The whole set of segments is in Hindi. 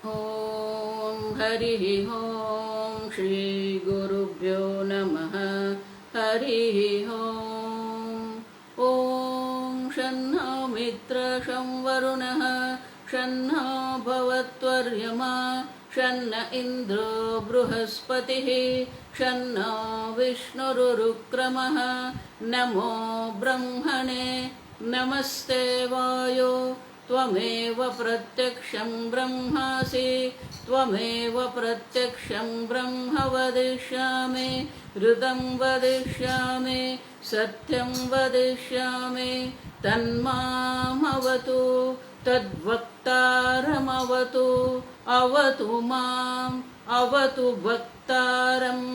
ॐ हरिः ॐ श्रीगुरुभ्यो नमः। हरिः ॐ शन्नो मित्रशं वरुणः शन्नो भवत्वर्यमा शन्न इन्द्रो बृहस्पतिः शन्नो विष्णुरुक्रमः। नमो ब्रह्मणे नमस्ते वायो त्वमेव प्रत्यक्षं ब्रह्मासि त्वमेव प्रत्यक्षं ब्रह्म वदिष्यामि ऋतं वदिष्यामि सत्यं वदिष्यामि तन्मामवतु तद्वक्तारमवतु अवतु माम् अवतु वक्तारम्।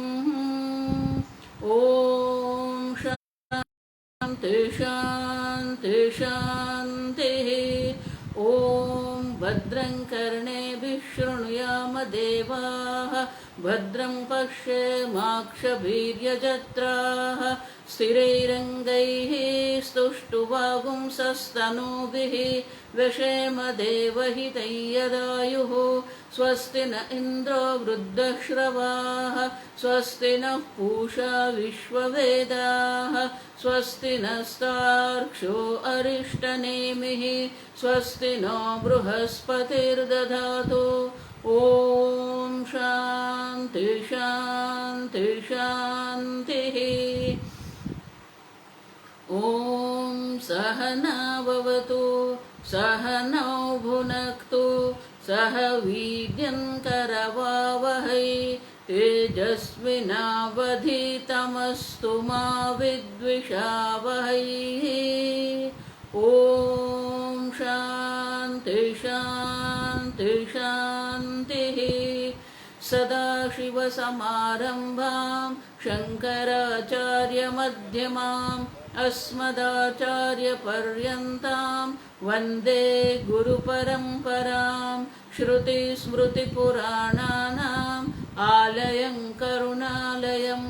ॐ शान्ति शान्ति शान्तिः। ॐ भद्रं कर्णेभिः शृणुयाम देवाः भद्रं पश्येमाक्षभिर्यजत्राः स्थिरैरङ्गैः स्तुष्टुवागुंसस्तनूभिः व्यशेम देवहितं यदायुः। स्वस्ति न इन्द्रो वृद्धश्रवाः स्वस्ति नः पूषा विश्ववेदाः स्वस्ति नस्तार्क्ष्यो अरिष्टनेमिः स्वस्ति नो बृहस्पतिर्दधातु। ॐ शान्ति शान्ति शान्तिः। ॐ सहना भवतु सहनौ भुनक्तु सह वीर्यङ्करवावहै तेजस्विनावधीतमस्तु मा विद्विषावहै। ॐ शान्ति शान्ति शान्तिः। सदाशिवसमारम्भां शङ्कराचार्यमध्यमाम् अस्मदाचार्यपर्यन्तां वन्दे गुरुपरम्परां। श्रुतिस्मृतिपुराणानाम् आलयं करुणालयं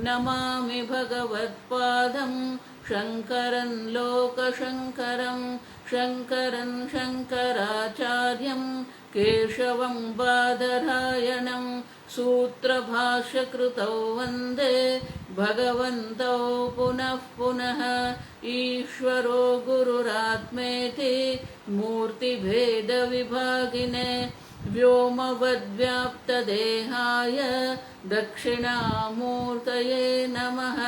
नमामि भगवत्पादं शङ्करं लोकशङ्करं शङ्करं शङ्कराचार्यं केशवं बादरायणं सूत्रभाष्यकृतौ वन्दे भगवन्तौ पुनः पुनः। ईश्वरो गुरुरात्मेति मूर्तिभेदविभागिने व्योमवद्व्याप्तदेहाय दक्षिणामूर्तये नमः।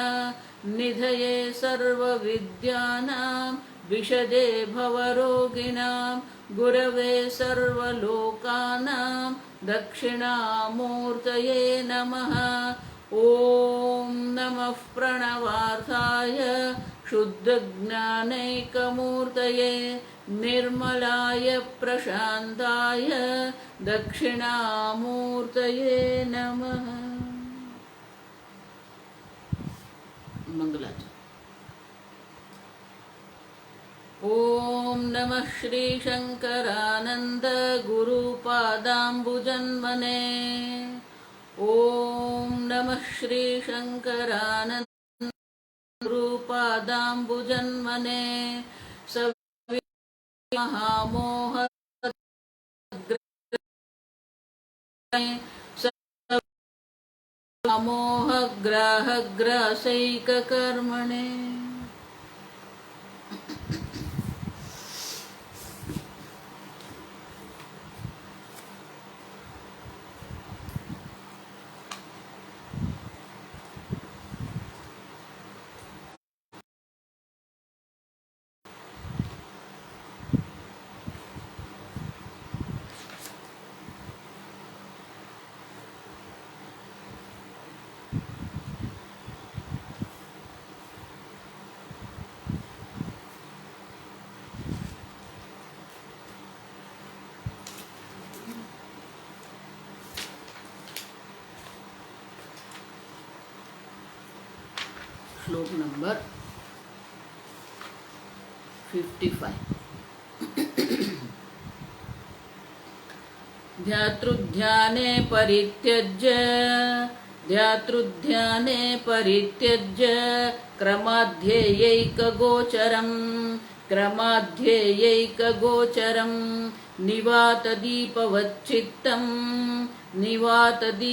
निधये सर्वविद्यानां विशदे भवरोगिणां गुरवे सर्वलोकानां दक्षिणामूर्तये नमः। ॐ नमः प्रणवार्थाय शुद्धज्ञानैकमूर्तये निर्मलाय प्रशान्ताय दक्षिणामूर्तये नमः। मंगलाचरण। ॐ नमः श्रीशङ्करानन्द गुरुपादाम्बुजन्मने। ॐ नमः श्रीशङ्करानन्द गुरुपादाम्बुजन्मने। महामोह मोहग्राहग्रासैककर्मणे। श्लोक नंबर 55। ध्यातृध्याने परित्यज्य क्रमाध्येयैकगोचरं निवातदीपवच्चित्तं निवातदीपवच्चित्तं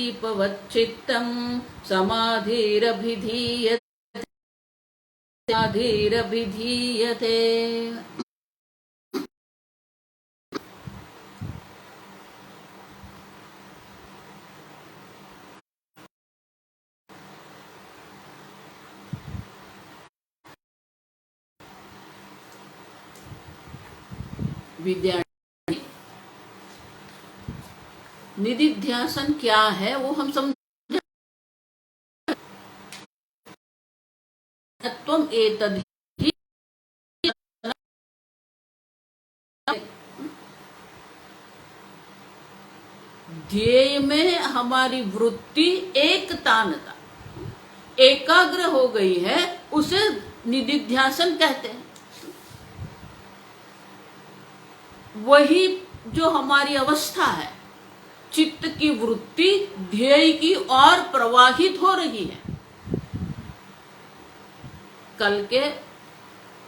समाधिरभिधीयते समाधिरभिधीयते। विद्यार्थी, निदिध्यासन क्या है वो हम समझ। त्वम एतद् हि ध्येय में हमारी वृत्ति एक तानता एकाग्र हो गई है, उसे निदिध्यासन कहते हैं। वही जो हमारी अवस्था है, चित्त की वृत्ति ध्येय की ओर प्रवाहित हो रही है। कल के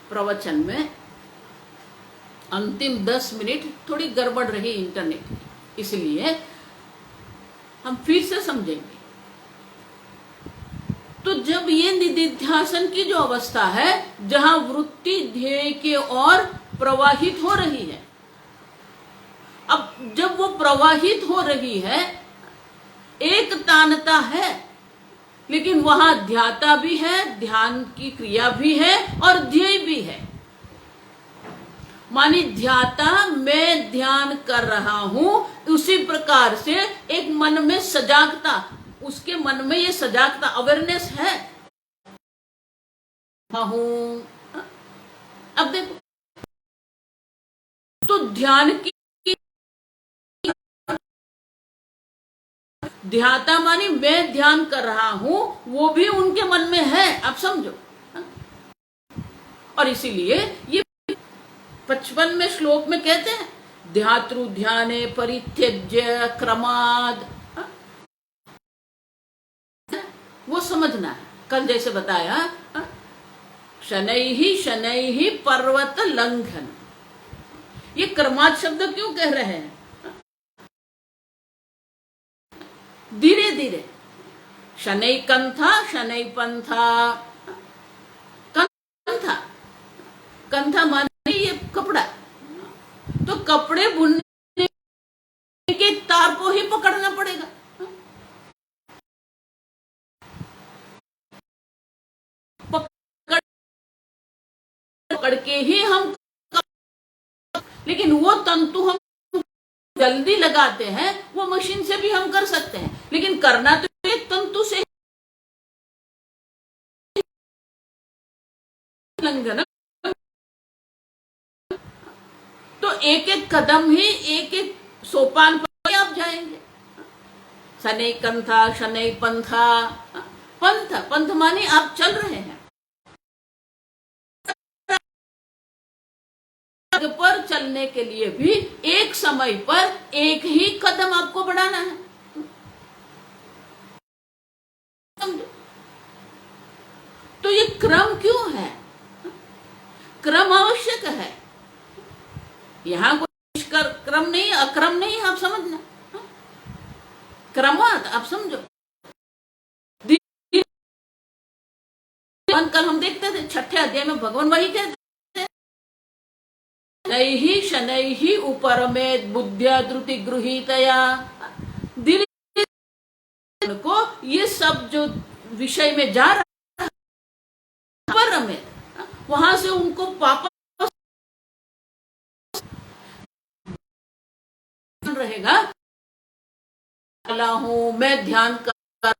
प्रवचन में अंतिम 10 मिनट थोड़ी गड़बड़ रही इंटरनेट की, इसलिए हम फिर से समझेंगे। तो जब ये निदिध्यासन की जो अवस्था है, जहां वृत्ति ध्येय के ओर प्रवाहित हो रही है, अब जब वो प्रवाहित हो रही है, एक तानता है, लेकिन वहां ध्याता भी है, ध्यान की क्रिया भी है और ध्येय भी है। मानी ध्याता मैं ध्यान कर रहा हूं, उसी प्रकार से एक मन में सजागता, उसके मन में ये सजागता अवेयरनेस है। अब देखो, तो ध्यान की ध्याता मानी मैं ध्यान कर रहा हूं, वो भी उनके मन में है, आप समझो। और इसीलिए ये 55 में श्लोक में कहते हैं ध्यातृ ध्याने परित्यज्य क्रमाद। वो समझना है। कल जैसे बताया, शनैहि शनैहि पर्वत लंघन, ये क्रमाद शब्द क्यों कह रहे हैं? धीरे धीरे, शनै कंथा शनै पंथा। कंथा कंथा माने ये कपड़ा, तो कपड़े बुनने के तार को ही पकड़ना पड़ेगा। पकड़ के ही हम, लेकिन वो तंतु हम जल्दी लगाते हैं, वो मशीन से भी हम कर सकते हैं, लेकिन करना तो एक तंतु से। लंघन, तो एक एक कदम ही, एक एक सोपान पर आप जाएंगे। शनै कंथा शनै पंथा। पंथ, पंथ माने आप चल रहे हैं, पर चलने के लिए भी एक समय पर एक ही कदम आपको बढ़ाना है। समझो, तो ये क्रम क्यों है? क्रम आवश्यक है। यहां कोई क्रम नहीं, अक्रम नहीं, आप समझना। क्रमात आप समझो। कल हम देखते थे 6ठे अध्याय में भगवान वही कहते, शनैहि शनैहि उपरमेत बुद्ध्या द्रुति गृहीतया। दिल को ये सब जो विषय में जा रहा है, उपरमेत, वहां से उनको वापस रहेगा। हूं मैं ध्यान कर रहा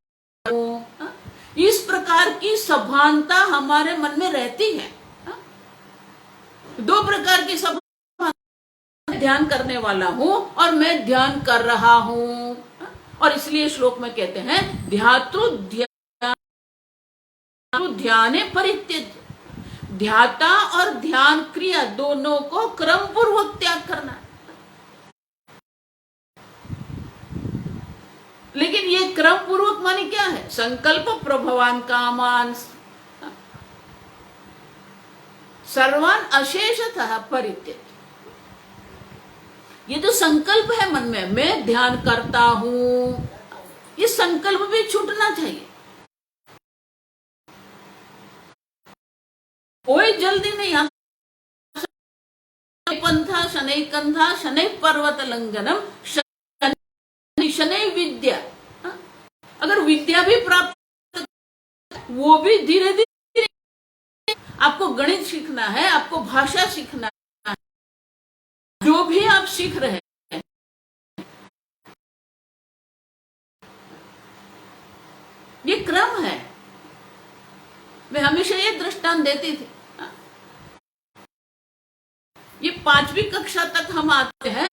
हूं, इस प्रकार की सभानता हमारे मन में रहती है। दो प्रकार की सभानता, ध्यान करने वाला हूं और मैं ध्यान कर रहा हूं। और इसलिए श्लोक में कहते हैं ध्यातृ ध्याने परित्यज्य, ध्याता और ध्यान क्रिया दोनों को क्रम पूर्वक त्याग करना। लेकिन ये क्रम पूर्वक माने क्या है? संकल्प प्रभवान कामान सर्वान अशेषतः परित्यज्य। ये जो संकल्प है मन में, मैं ध्यान करता हूं, ये संकल्प भी छूटना चाहिए। कोई जल्दी नहीं। हम पंथा शनै कंथा शनै पर्वत लंघनम शनै विद्या। अगर विद्या भी प्राप्त, वो भी धीरे धीरे। आपको गणित सीखना है, आपको भाषा सीखना है, जो भी आप सीख रहे हैं, ये क्रम है। मैं हमेशा ये दृष्टांत देती थी। ये 5वीं कक्षा तक हम आते हैं,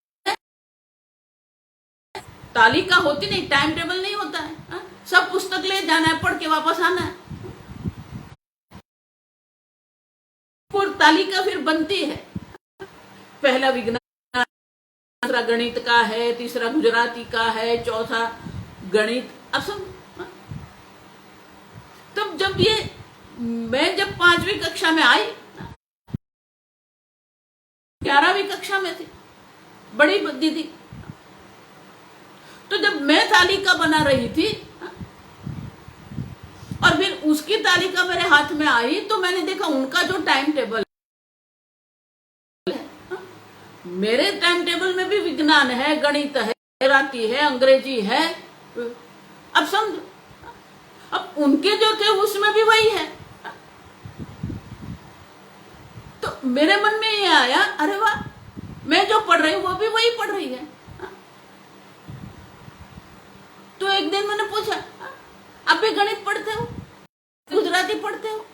तालिका होती नहीं, टाइम टेबल नहीं होता है। सब पुस्तक ले जाना है, पढ़ के वापस आना है। और तालिका फिर बनती है। पहला विज्ञान, दूसरा गणित का है, तीसरा गुजराती का है, चौथा गणित। अब सब तब जब ये मैं जब 5वीं कक्षा में आई, 11वीं कक्षा में थी, बड़ी बुद्धि थी। तो जब मैं तालिका बना रही थी और फिर उसकी तालिका मेरे हाथ में आई, तो मैंने देखा उनका जो टाइम टेबल है, मेरे टाइम टेबल में भी विज्ञान है, गणित है, गुजराती है, अंग्रेजी है। अब समझो, अब उनके जो थे उसमें भी वही है। तो मेरे मन में ये आया, अरे वाह, मैं जो पढ़ रही हूं वो भी वही पढ़ रही है। तो एक दिन मैंने पूछा, आप भी गणित पढ़ते हो, गुजराती पढ़ते हो?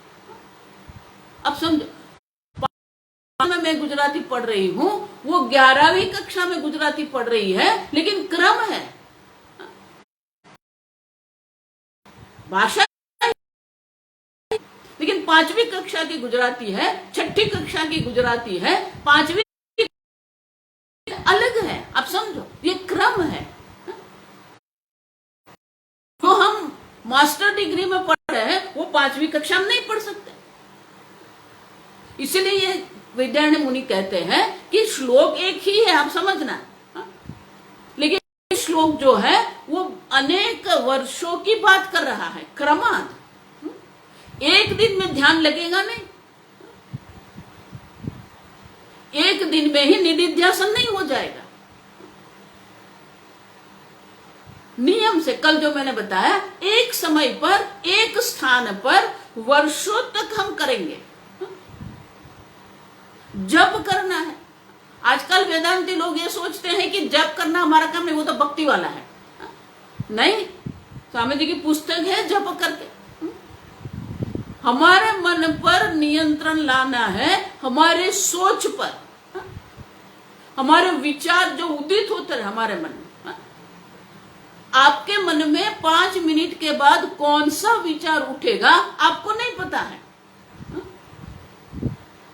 अब समझो, मैं गुजराती पढ़ रही हूं, वो 11वीं कक्षा में गुजराती पढ़ रही है, लेकिन क्रम है, भाषा। लेकिन 5वीं कक्षा की गुजराती है, 6ठी कक्षा की गुजराती है, 5वीं अलग है। अब समझो, ये क्रम है। तो हम मास्टर डिग्री में पढ़ रहे हैं, वो 5वीं कक्षा में नहीं पढ़ सकते। इसलिए ये विद्यारण्य मुनि कहते हैं कि श्लोक एक ही है, आप समझना। लेकिन श्लोक जो है वो अनेक वर्षों की बात कर रहा है, क्रमांत। एक दिन में ध्यान लगेगा नहीं, एक दिन में ही निधिध्यासन नहीं हो जाएगा। नियम से, कल जो मैंने बताया, एक समय पर, एक स्थान पर वर्षों तक हम करेंगे। जप करना है। आजकल वेदांती लोग ये सोचते हैं कि जप करना हमारा काम नहीं, वो तो भक्ति वाला है। नहीं, स्वामी जी की पुस्तक है जप करके। हमारे मन पर नियंत्रण लाना है, हमारे सोच पर, हमारे विचार जो उदित होते हैं हमारे मन में। आपके मन में 5 मिनट के बाद कौन सा विचार उठेगा आपको नहीं पता है।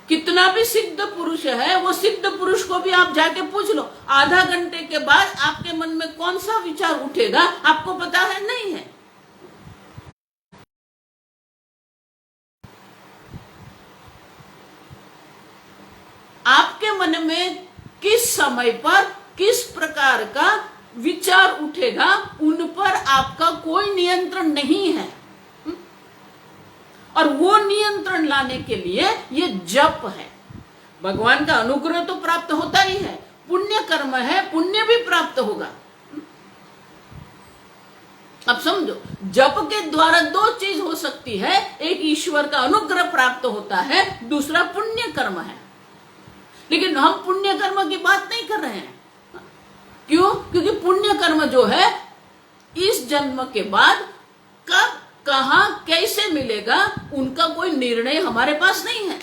कितना भी सिद्ध पुरुष है, वो सिद्ध पुरुष को भी आप जाके पूछ लो, आधा घंटे के बाद आपके मन में कौन सा विचार उठेगा आपको पता है? नहीं है। आपके मन में किस समय पर किस प्रकार का विचार उठेगा, उन पर आपका कोई नियंत्रण नहीं है। और वो नियंत्रण लाने के लिए ये जप है। भगवान का अनुग्रह तो प्राप्त होता ही है, पुण्य कर्म है, पुण्य भी प्राप्त होगा। अब समझो, जप के द्वारा 2 चीज हो सकती है, एक ईश्वर का अनुग्रह प्राप्त होता है, दूसरा पुण्य कर्म है। लेकिन हम पुण्य कर्म की बात नहीं कर रहे हैं। क्यों? क्योंकि पुण्य कर्म जो है इस जन्म के बाद कब, कहां, कैसे मिलेगा, उनका कोई निर्णय हमारे पास नहीं है।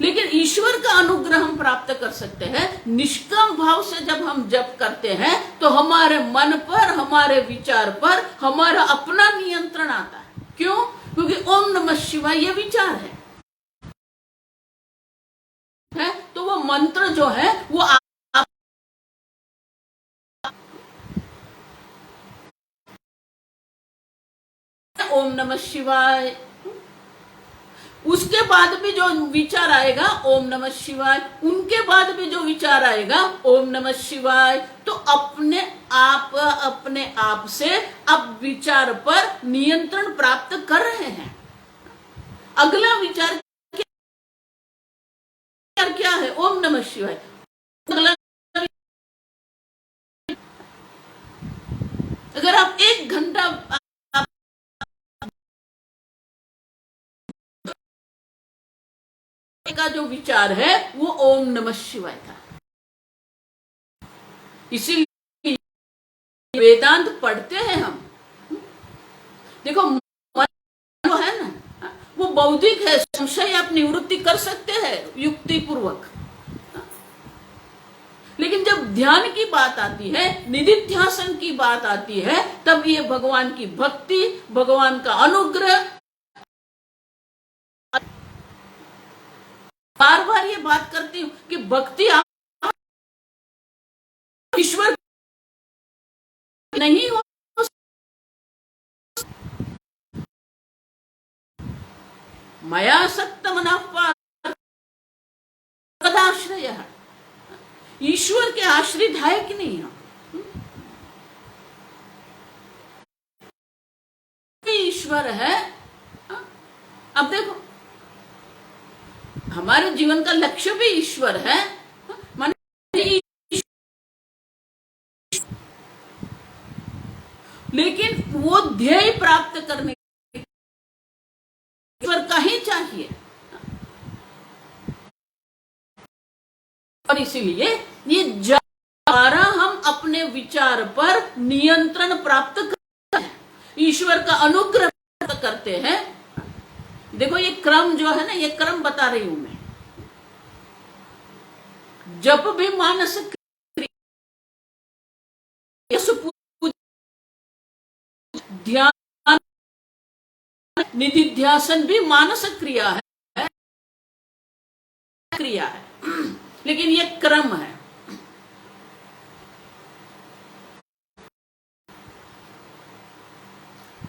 लेकिन ईश्वर का अनुग्रह हम प्राप्त कर सकते हैं। निष्काम भाव से जब हम जप करते हैं तो हमारे मन पर, हमारे विचार पर हमारा अपना नियंत्रण आता है। क्यों? क्योंकि ओम नमः शिवाय ये विचार है। तो वो मंत्र जो है वो ओम नमः शिवाय। उसके बाद भी जो विचार आएगा ओम नमः शिवाय, उनके बाद भी जो विचार आएगा ओम नमः शिवाय। तो अपने आप से अब विचार पर नियंत्रण प्राप्त कर रहे हैं। अगला विचार क्या है? ओम नमः शिवाय। अगला, अगर आप 1 घंटा का जो विचार है वो ओम नमः शिवाय था। इसीलिए वेदांत पढ़ते हैं हम। देखो मन जो है ना वो बौद्धिक है, संशय आप निवृत्ति कर सकते हैं युक्ति पूर्वक, लेकिन जब ध्यान की बात आती है, निधिध्यासन की बात आती है, तब ये भगवान की भक्ति, भगवान का अनुग्रह, बार बार ये बात करती हूं कि भक्ति ईश्वर नहीं हो, मया सक्त मनापाश्रय, ईश्वर के आश्रित है कि नहीं हम? ईश्वर है। अब देखो हमारे जीवन का लक्ष्य भी ईश्वर है, माने लेकिन वो ध्येय प्राप्त करने ईश्वर का ही चाहिए। और इसीलिए ये द्वारा हम अपने विचार पर नियंत्रण प्राप्त करते हैं, ईश्वर का अनुग्रह प्राप्त करते हैं। देखो ये क्रम जो है ना, ये क्रम बता रही हूं मैं। जब भी मानस ध्यान, निधिध्यासन भी मानस क्रिया है, लेकिन ये क्रम है।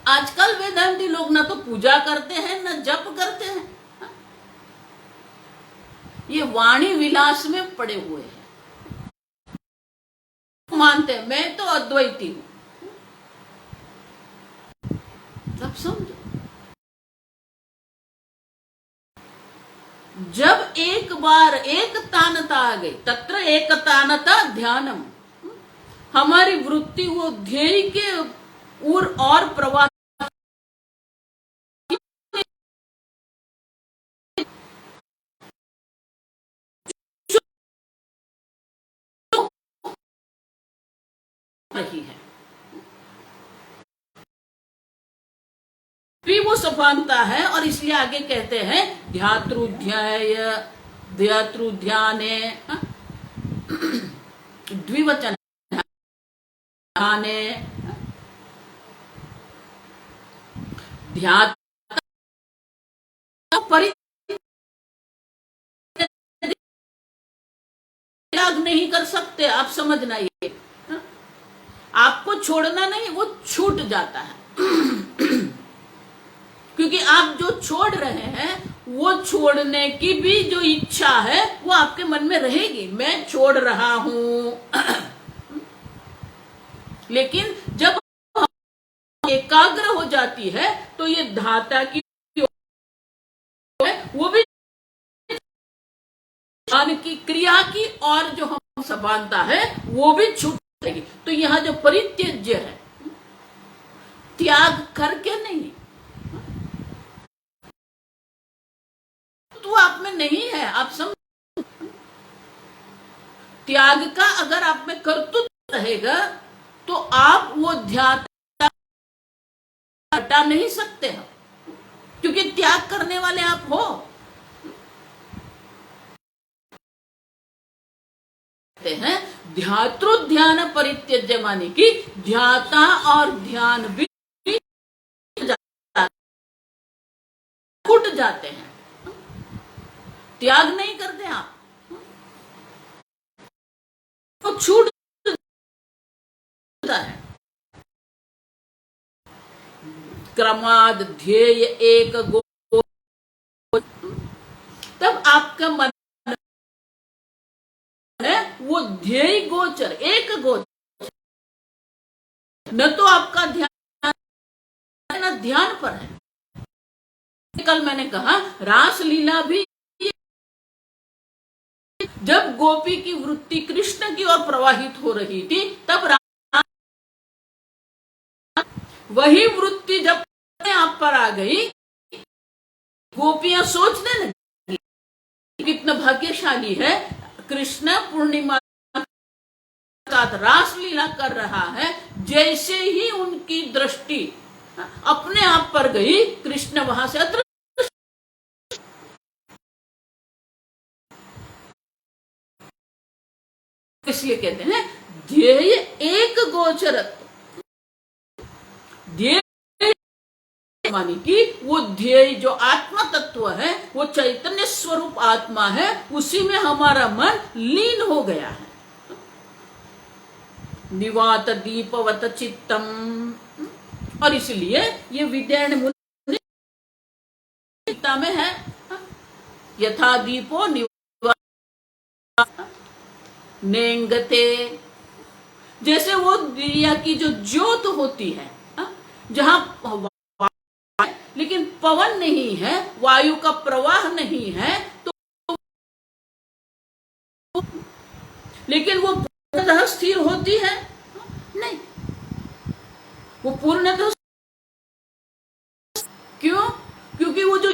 आजकल वेदांती लोग ना तो पूजा करते हैं ना जप करते हैं, ये वाणी विलास में पड़े हुए हैं। मानते हैं मैं तो अद्वैती हूं, सब समझो। जब एक बार एक तानता आ गई, तत्र एक तानता ध्यानम, हमारी वृत्ति वो ध्येय के और प्रवाह रही है, भी वो सफानता है। और इसलिए आगे कहते हैं ध्यातृध्याय, ध्यातृध्याने, द्विवचन ध्याने, ध्यात त्याग नहीं कर सकते, आप समझना। ये आपको छोड़ना नहीं, वो छूट जाता है। क्योंकि आप जो छोड़ रहे हैं वो छोड़ने की भी जो इच्छा है वो आपके मन में रहेगी, मैं छोड़ रहा हूं। लेकिन जब एकाग्र हो जाती है तो ये धाता की वो भी ध्यान की क्रिया की और जो हम समानता है वो भी छूट जाएगी। तो यहां जो परित्यज्य है, त्याग करके नहीं, तो आप में नहीं है, आप समझ। त्याग का अगर आप में कर्तृत्व रहेगा तो आप वो ध्यान हटा नहीं सकते हो, क्योंकि त्याग करने वाले आप हो। हैं ध्यातृ ध्यान परित्यज्य, माने कि ध्याता और ध्यान भी छूट जाते हैं, त्याग नहीं करते आप, तो छूट जाता है। क्रमाद ध्येय एक गो तब आपका मन है वो ध्येय गोचर, एक गोचर, न तो आपका ध्यान न ध्यान पर है। कल मैंने कहा रास लीला भी, जब गोपी की वृत्ति कृष्ण की ओर प्रवाहित हो रही थी, तब वही वृत्ति जब आप पर आ गई, गोपियां सोचने लगी कितना भाग्यशाली है, कृष्ण पूर्णिमा रास लीला कर रहा है। जैसे ही उनकी दृष्टि अपने आप पर गई, कृष्ण वहां से अदृश्य। इसलिए कहते हैं ध्येय एक गोचर, ध्येय मानी कि वो ध्येय जो आत्मा तत्व है, वो चैतन्य स्वरूप आत्मा है, उसी में हमारा मन लीन हो गया है। निवात दीपवत चित्तम, और इसलिए ये विद्यारण्य मुनि गीता में है, यथा दीपो निवात नेंगते, जैसे वो दिया की जो ज्योत होती है, जहां लेकिन पवन नहीं है, वायु का प्रवाह नहीं है, तो लेकिन वो पूर्णतः स्थिर होती है नहीं, वो पूर्णतः, क्यों? क्योंकि वो जो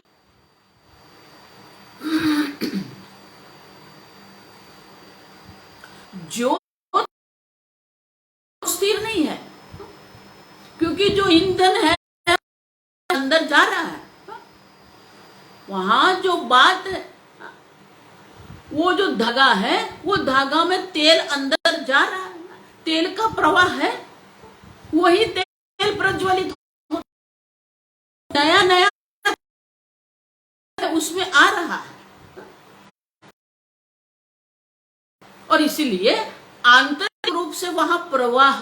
स्थिर नहीं है, क्योंकि जो ईंधन है अंदर जा रहा है, वहां जो बात है, वो जो धागा है, वो धागा में तेल अंदर जा रहा है, तेल का प्रवाह है, वही तेल प्रज्वलित नया नया उसमें आ रहा है, और इसीलिए आंतरिक रूप से वहां प्रवाह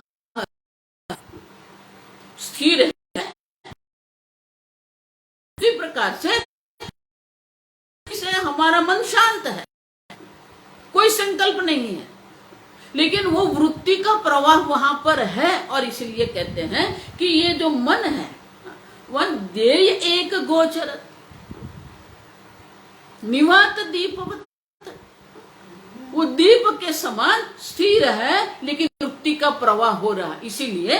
स्थिर है। इसी प्रकार से हमारा मन शांत है, कोई संकल्प नहीं है, लेकिन वो वृत्ति का प्रवाह वहां पर है, और इसलिए कहते हैं कि ये जो मन है वह ध्येय एक गोचर निवात दीपवत, वो दीप के समान स्थिर है, लेकिन वृत्ति का प्रवाह हो रहा है। इसीलिए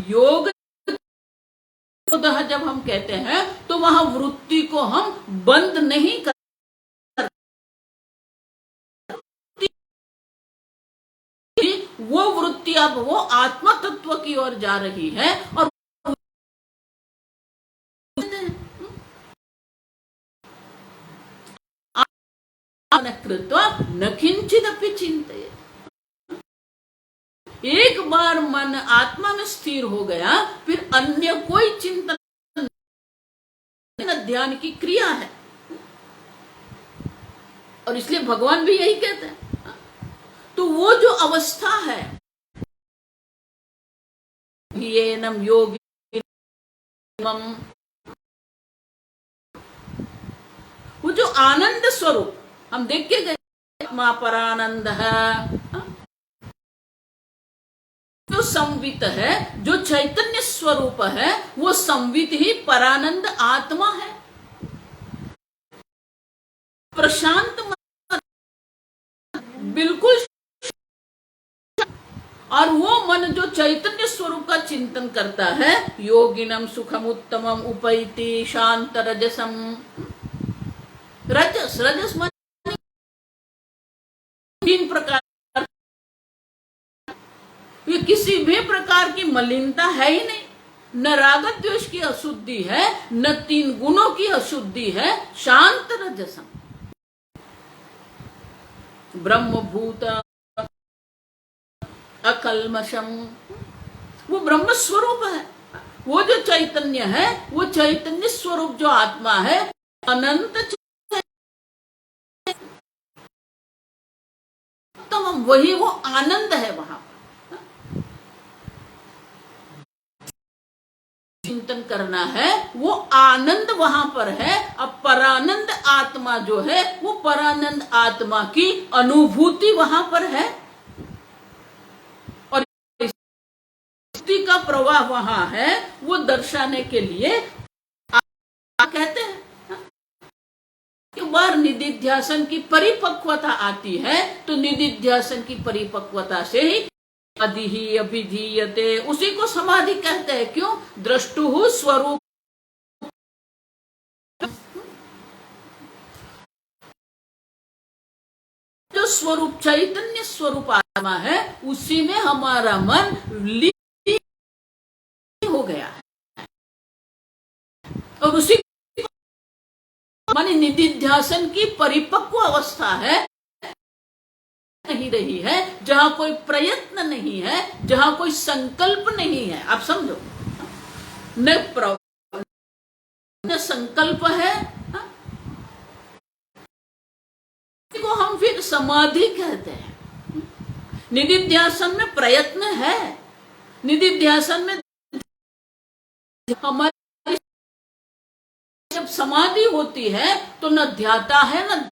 योग जब हम कहते हैं तो वहां वृत्ति को हम बंद नहीं कर, वो वृत्ति अब वो आत्मा तत्व की ओर जा रही है, और न किंचिदपि चिंतयेत्, एक बार मन आत्मा में स्थिर हो गया, फिर अन्य कोई चिंतन, ध्यान की क्रिया है। और इसलिए भगवान भी यही कहते हैं। तो वो जो अवस्था है, येनम योगी, वो जो आनंद स्वरूप हम देख के गए, आत्मा परानंद है, जो संवित है, जो चैतन्य स्वरूप है, वो संवित ही परानंद आत्मा है, प्रशांत मन, बिल्कुल। और वो मन जो चैतन्य स्वरूप का चिंतन करता है, योगिनम सुखम उत्तमम उपैति शांत रजसम, रजस, रजस मन तीन प्रकार, ये किसी भी प्रकार की मलिनता है ही नहीं, न राग द्वेष की अशुद्धि है, न तीन गुणों की अशुद्धि है, शांत रजसम, ब्रह्मभूत अकल्मषम, वो ब्रह्म स्वरूप है, वो जो चैतन्य है, वो चैतन्य स्वरूप जो आत्मा है, अनंत तमाम, वही वो आनंद है। वहां चिंतन करना है, वो आनंद वहां पर है। अब परानंद आत्मा जो है, वो परानंद आत्मा की अनुभूति वहां पर है, और स्थिति का प्रवाह वहां है, वो दर्शाने के लिए कहते हैं एक बार निधिध्यासन की परिपक्वता आती है, तो निधिध्यासन की परिपक्वता से ही समाधि ही अभिधीयते, उसी को समाधि कहते हैं। क्यों? दृष्टुः स्वरूप, जो स्वरूप चैतन्य स्वरूप आत्मा है, उसी में हमारा मन लीन हो गया है, और उसी माने निधिध्यासन की परिपक्व अवस्था है, नहीं रही है, जहां कोई प्रयत्न नहीं है, जहां कोई संकल्प नहीं है। आप समझो, न संकल्प है, को हम फिर समाधि कहते हैं। निधिध्यासन में प्रयत्न है, निधिध्यासन में हमारी जब समाधि होती है तो न ध्याता है न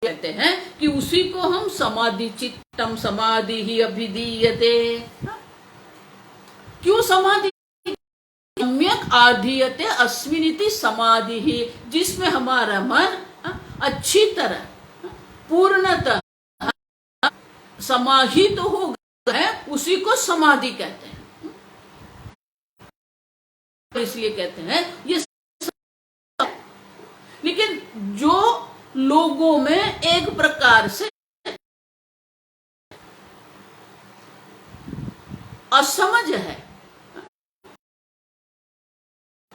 कहते हैं कि उसी को हम समाधि चित्तम समाधि ही अभिधीयते। क्यों समाधि? सम्यक आधीयते अस्मिनिति समाधि ही, जिसमें हमारा मन अच्छी तरह पूर्णतः समाहित तो हो गया है, उसी को समाधि कहते हैं। इसलिए कहते हैं ये, लेकिन जो लोगों में एक प्रकार से असमझ है,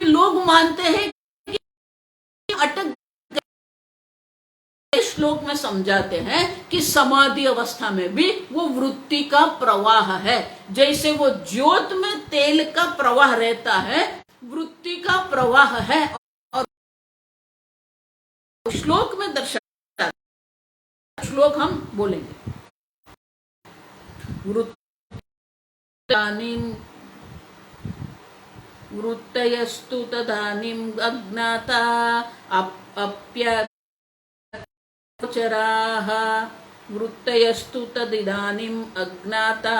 लोग मानते हैं कि अटक, श्लोक में समझाते हैं कि समाधि अवस्था में भी वो वृत्ति का प्रवाह है, जैसे वो ज्योत में तेल का प्रवाह रहता है, वृत्ति का प्रवाह है। और श्लोक में दर्शाता, श्लोक हम बोलेंगे, वृत्तयस्तु तदानीं अज्ञाता अप्यगोचराः, वृत्तयस्तु तदिदानीं अज्ञाता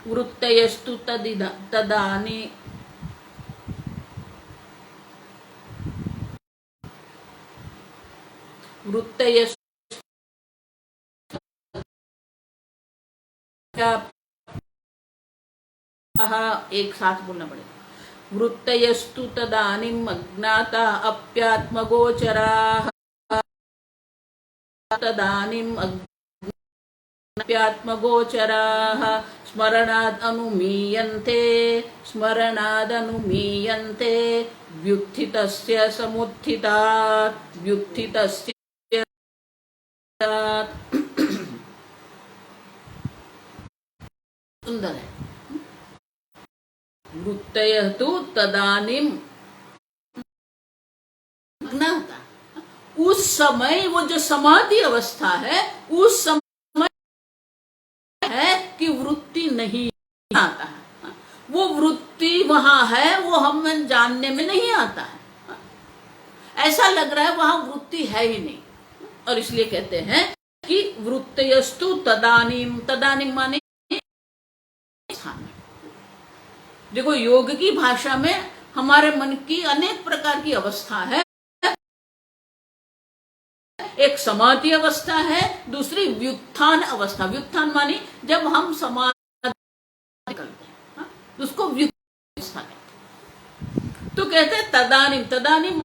वृत्तयस्तु तदानीं वृत्तयस्तु एक साथ बोलना पड़ेगा। वृत्तयस्तु तदानीं अज्ञाता अप्यात्मगोचराः, तदानीं अप्यात्मगोचराः स्मरणाद् अनुमीयन्ते, स्मरणाद् अनुमीयन्ते व्युत्थितस्य समुत्थितात्, व्युत्थितस्य सुंदर है। वृत्तयः तु तदानीं अज्ञाता, उस समय वो जो समाधि अवस्था है, उस समय है कि वृत्ति नहीं आता है, वो वृत्ति वहां है, वो हमें जानने में नहीं आता है, ऐसा लग रहा है वहां वृत्ति है ही नहीं। और इसलिए कहते हैं कि वृत्तयस्तु तदानीं, तदानीं माने देखो, योग की भाषा में हमारे मन की अनेक प्रकार की अवस्था है। एक समाधि अवस्था है, दूसरी व्युत्थान अवस्था। व्युत्थान मानी जब हम समाधि करते हैं, उसको व्युत्थान अवस्था कहते हैं। तो कहते हैं तदानीं, तदानीं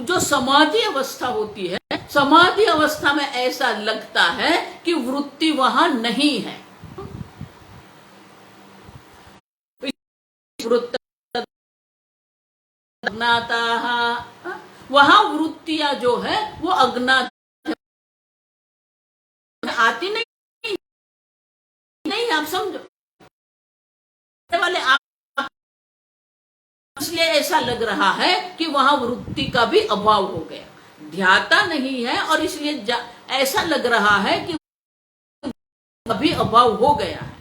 जो समाधि अवस्था होती है, समाधि अवस्था में ऐसा लगता है कि वृत्ति वहां नहीं है। अज्ञाताः, वहां वृत्तियां जो है वो अज्ञात आती नहीं, नहीं आप समझो वाले आप, इसलिए ऐसा लग रहा है कि वहां वृत्ति का भी अभाव हो गया, ध्याता नहीं है, और इसलिए ऐसा लग रहा है कि अभी अभाव हो गया है।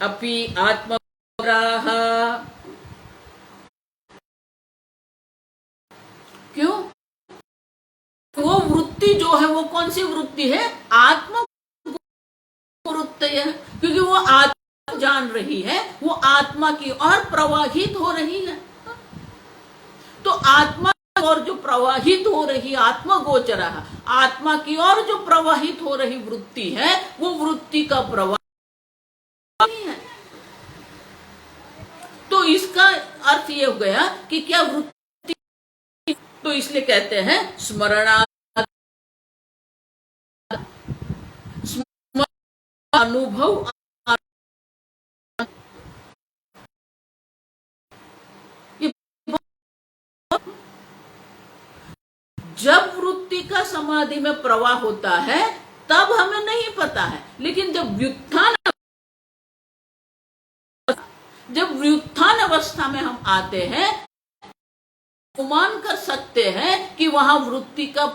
अपि आत्मग्राह। क्यों? वो वृत्ति जो है वो कौन सी वृत्ति है? आत्म वृत्ति है, क्योंकि वो आत्मा जान रही है, वो आत्मा की ओर प्रवाहित हो रही है। तो आत्मा और जो प्रवाहित हो रही आत्मगोचर, आत्मा की ओर जो प्रवाहित हो रही वृत्ति है, वो वृत्ति का प्रवाह नहीं है। तो इसका अर्थ ये हो गया कि क्या वृत्ति, तो इसलिए कहते हैं स्मरणा अनुभव। जब वृत्ति का समाधि में प्रवाह होता है तब हमें नहीं पता है, लेकिन जब व्युत्थान अवस्था में हम आते हैं, अनुमान कर सकते हैं कि वहां वृत्ति का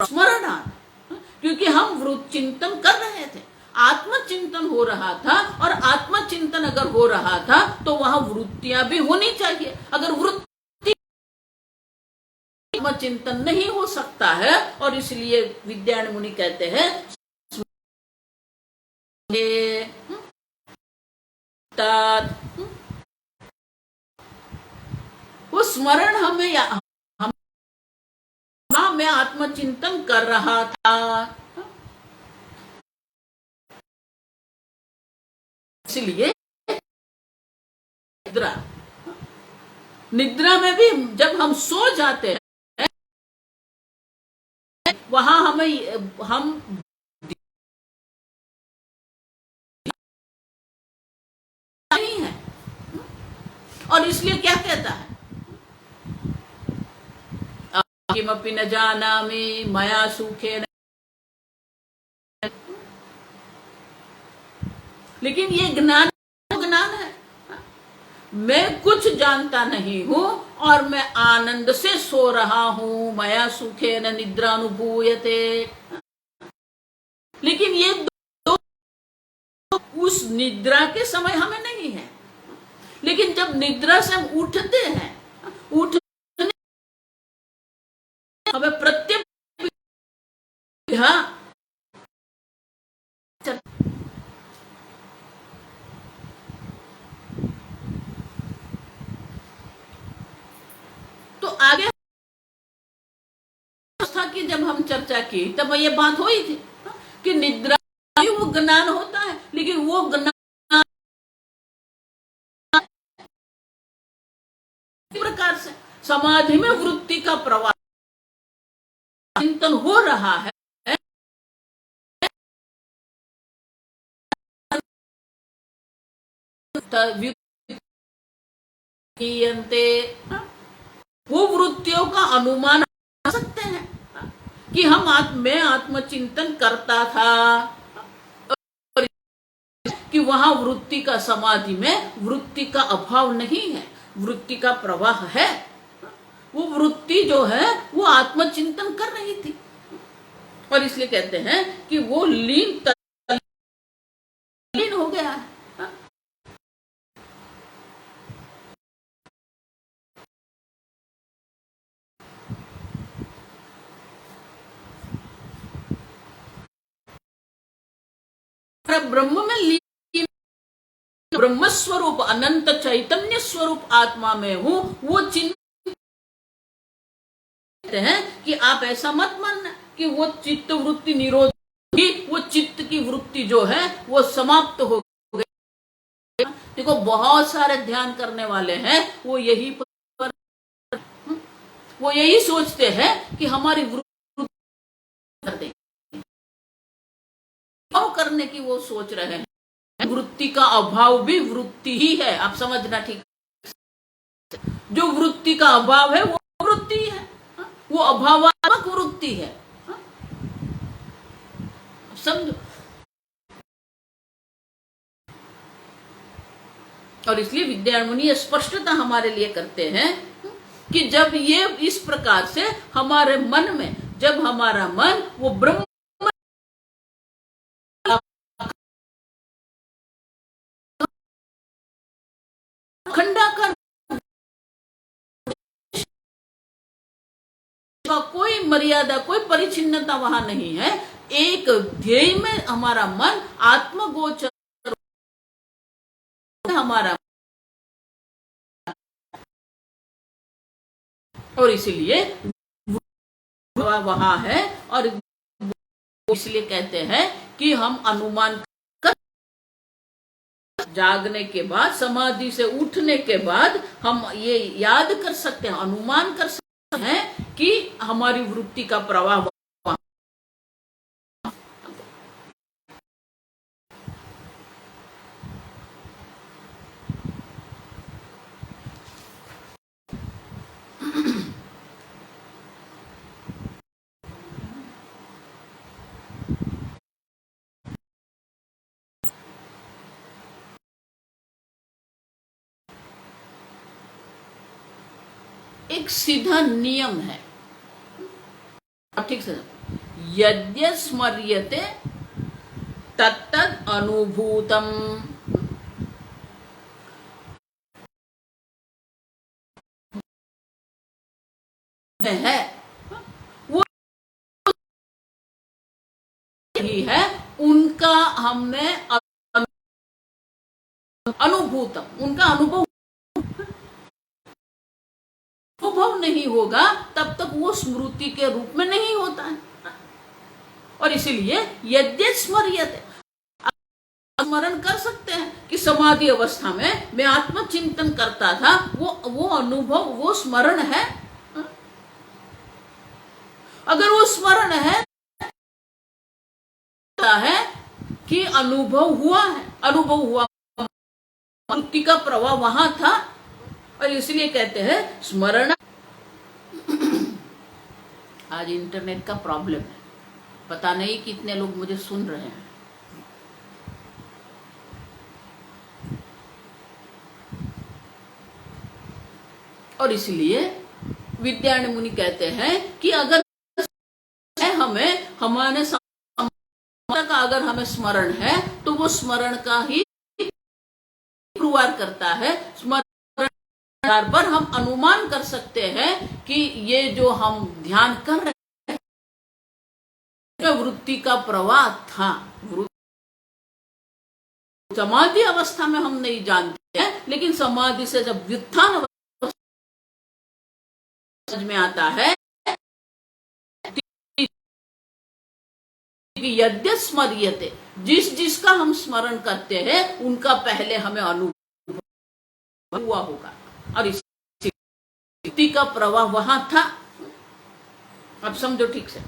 स्मरण आ, क्योंकि हम वृत्ति चिंतन कर रहे थे, आत्मचिंतन हो रहा था, और आत्मचिंतन अगर हो रहा था तो वहां वृत्तियां भी होनी चाहिए। अगर वृत्ति चिंतन नहीं हो सकता है, और इसलिए विद्यारण्य मुनि कहते हैं वो स्मरण हमें मैं आत्मचिंतन कर रहा था, इसलिए निद्रा में भी जब हम सो जाते हैं वहां हम नहीं है, और इसलिए क्या कहता है, किमपि न जानामि मया सुखेन, लेकिन ये ज्ञान है, मैं कुछ जानता नहीं हूं और मैं आनंद से सो रहा हूं, मया सुखेन निद्रानुभूयते। लेकिन ये दो उस निद्रा के समय हमें नहीं है, लेकिन जब निद्रा से हम उठते हैं, हमें प्रत्येक तो आगे की जब हम चर्चा की तब ये बात हुई थी कि निद्रा वो ज्ञान होता है, लेकिन वो ज्ञान प्रकार से समाधि में वृत्ति का प्रवाह चिंतन हो रहा है, वो वृत्तियों का अनुमान कर सकते हैं कि मैं आत्मचिंतन करता था, कि वहां वृत्ति का समाधि में वृत्ति का अभाव नहीं है, वृत्ति का प्रवाह है। वो वृत्ति जो है वो आत्मचिंतन कर रही थी, और इसलिए कहते हैं कि वो लीन हो गया है। ब्रह्म में लीन, ब्रह्म स्वरूप अनंत चैतन्य स्वरूप आत्मा में हूं, वो चिंतन है कि आप ऐसा मत मानना कि वो चित्त वृत्ति निरोध, वो चित्त की वृत्ति जो है वो समाप्त हो गई। देखो बहुत सारे ध्यान करने वाले हैं, वो यही सोचते हैं कि हमारी वृत्ति कर दे, करने की वो सोच रहे हैं। वृत्ति का अभाव भी वृत्ति ही है, आप समझना ठीक। जो वृत्ति का अभाव है वो वृत्ति है, वो अभावात्मक वृत्ति है, समझो। और इसलिए विद्यारण्य मुनि स्पष्टता हमारे लिए करते हैं कि जब ये इस प्रकार से हमारे मन में, जब हमारा मन वो ब्रह्म मर्यादा, कोई परिचिन्नता वहां नहीं है। एक ध्येय में हमारा मन आत्मगोचर, हमारा, और इसीलिए वहां है। और इसलिए कहते हैं कि हम अनुमान कर, जागने के बाद, समाधि से उठने के बाद हम ये याद कर सकते हैं, अनुमान कर सकते हैं कि हमारी वृत्ति का प्रवाह एक सीधा नियम है। ठीक से, यद्य स्मर्यते तत्तद अनुभूतम। है वो ही है, उनका हमने अनुभूतम, उनका अनुभव नहीं होगा तब तक वो स्मृति के रूप में नहीं होता है। और इसीलिए यद्य स्मर्यते, स्मरण कर सकते हैं कि समाधि अवस्था में मैं आत्मचिंतन करता था, वो अनुभव, वो स्मरण है। अगर वो स्मरण है कि अनुभव हुआ है, अनुभव हुआ, वृत्ति का प्रवाह वहां था, और इसलिए कहते हैं स्मरण। आज इंटरनेट का प्रॉब्लम है, पता नहीं कितने लोग मुझे सुन रहे हैं। और इसलिए विद्यारण्य मुनि कहते हैं कि अगर हमें, हमारे का अगर हमें स्मरण है तो वो स्मरण का ही पुरवार करता है। स्मरण पर हम अनुमान कर सकते हैं कि ये जो हम ध्यान कर रहे हैं वृत्ति का प्रवाह था। समाधि अवस्था में हम नहीं जानते हैं, लेकिन समाधि से जब व्युत्थान समझ में आता है कि यद्य स्मर्यते, जिसका हम स्मरण करते हैं उनका पहले हमें अनुभव हुआ होगा, और इस वृत्ति का प्रवाह वहां था। अब समझो ठीक से।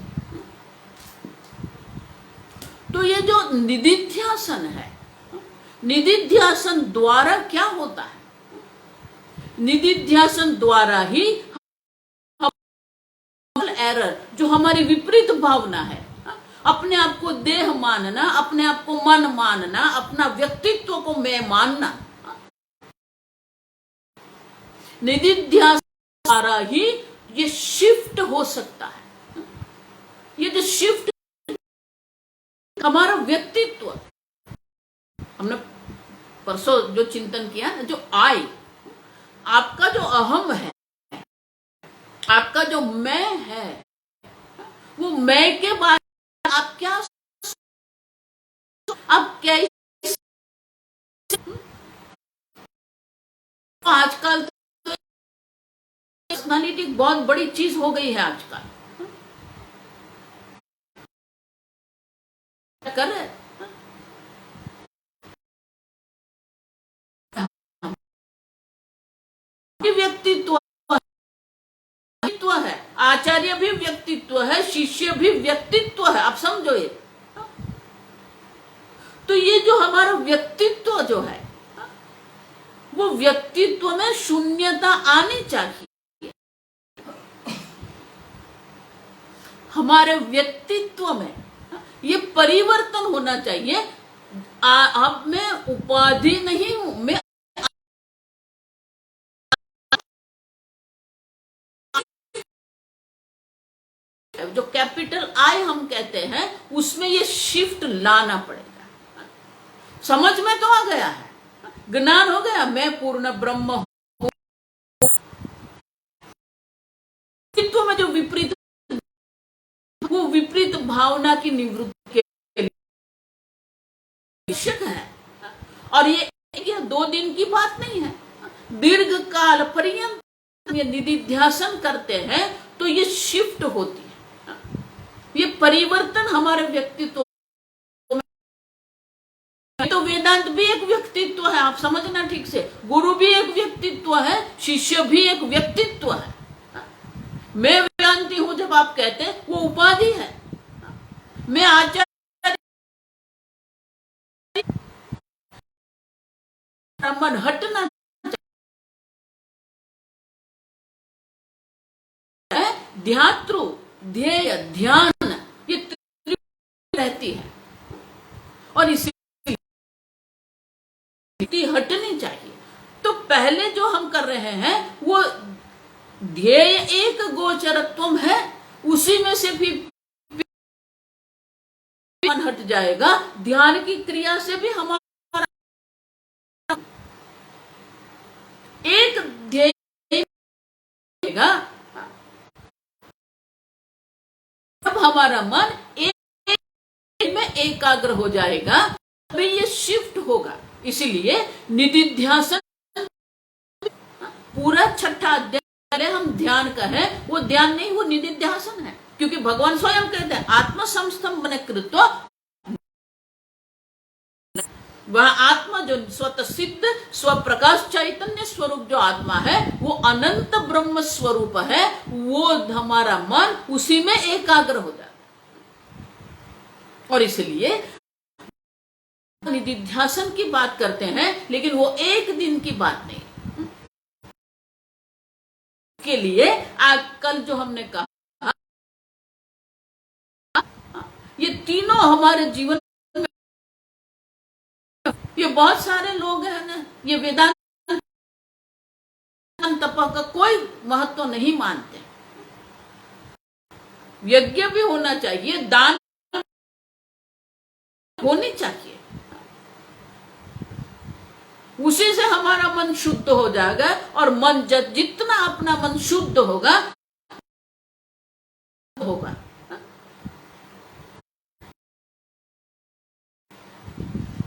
तो ये जो निदिध्यासन है, निदिध्यासन द्वारा क्या होता है? निदिध्यासन द्वारा ही एरर, जो हमारी विपरीत भावना है, अपने आप को देह मानना, अपने आप को मन मानना, अपना व्यक्तित्व को मैं मानना, निदिध्यासन द्वारा ही ये शिफ्ट हो सकता है। ये जो शिफ्ट, हमारा व्यक्तित्व, हमने परसों जो चिंतन किया, जो आई, आपका जो अहम है, आपका जो मैं है, वो मैं के बारे में आप क्या, आप क्या, आजकल पर्सनालिटी बहुत बड़ी चीज हो गई है आजकल। कर रहे व्यक्तित्व है, आचार्य भी व्यक्तित्व है, शिष्य भी व्यक्तित्व है। आप समझो ये। तो ये जो हमारा व्यक्तित्व जो है, वो व्यक्तित्व में शून्यता आनी चाहिए। हमारे व्यक्तित्व में ये परिवर्तन होना चाहिए। अब मैं उपाधि नहीं हूं, मैं जो कैपिटल आई हम कहते हैं, उसमें ये शिफ्ट लाना पड़ेगा। समझ में तो आ गया है, ज्ञान हो गया, मैं पूर्ण ब्रह्म हूं। में जो विपरीत वो विपरीत भावना की निवृत्ति के लिए आवश्यक है। और ये 2 दिन की बात नहीं है, दीर्घ काल पर्यंत ये निधिध्यासन करते हैं तो ये शिफ्ट होती है, ये परिवर्तन हमारे व्यक्तित्व में। तो वेदांत भी एक व्यक्तित्व है, आप समझना ठीक से। गुरु भी एक व्यक्तित्व है, शिष्य भी एक व्यक्तित्व है। मैं वेदांती हूं जब आप कहते हैं, वो उपाधि है। मैं आचार्य मन हटना ध्यातृ ध्येय ध्यान ये रहती है, और इसी हटनी चाहिए। तो पहले जो हम कर रहे हैं वो ध्येय एक गोचरत्वम है, उसी में से भी मन हट जाएगा। ध्यान की क्रिया से भी हमारा एक ध्येय जब हमारा मन एक में एकाग्र हो जाएगा तभी ये शिफ्ट होगा। इसीलिए निधिध्यासन पूरा 6ठा अध्याय हम ध्यान का है, वो ध्यान नहीं, वो निधिध्यासन है। क्योंकि भगवान स्वयं कहते हैं आत्म संस्तंभन कृत्वा, वह आत्मा जो स्वतः सिद्ध स्वप्रकाश चैतन्य स्वरूप जो आत्मा है वो अनंत ब्रह्म स्वरूप है, वो हमारा मन उसी में एकाग्र हो जाता है। और इसलिए निधिध्यासन की बात करते हैं, लेकिन वो एक दिन की बात नहीं। के लिए आज कल जो हमने कहा, ये तीनों हमारे जीवन में, ये बहुत सारे लोग हैं ना, ये वेदांत तप का कोई महत्व नहीं मानते। यज्ञ भी होना चाहिए, दान होनी चाहिए, उसी से हमारा मन शुद्ध हो जाएगा। और मन जितना अपना मन शुद्ध होगा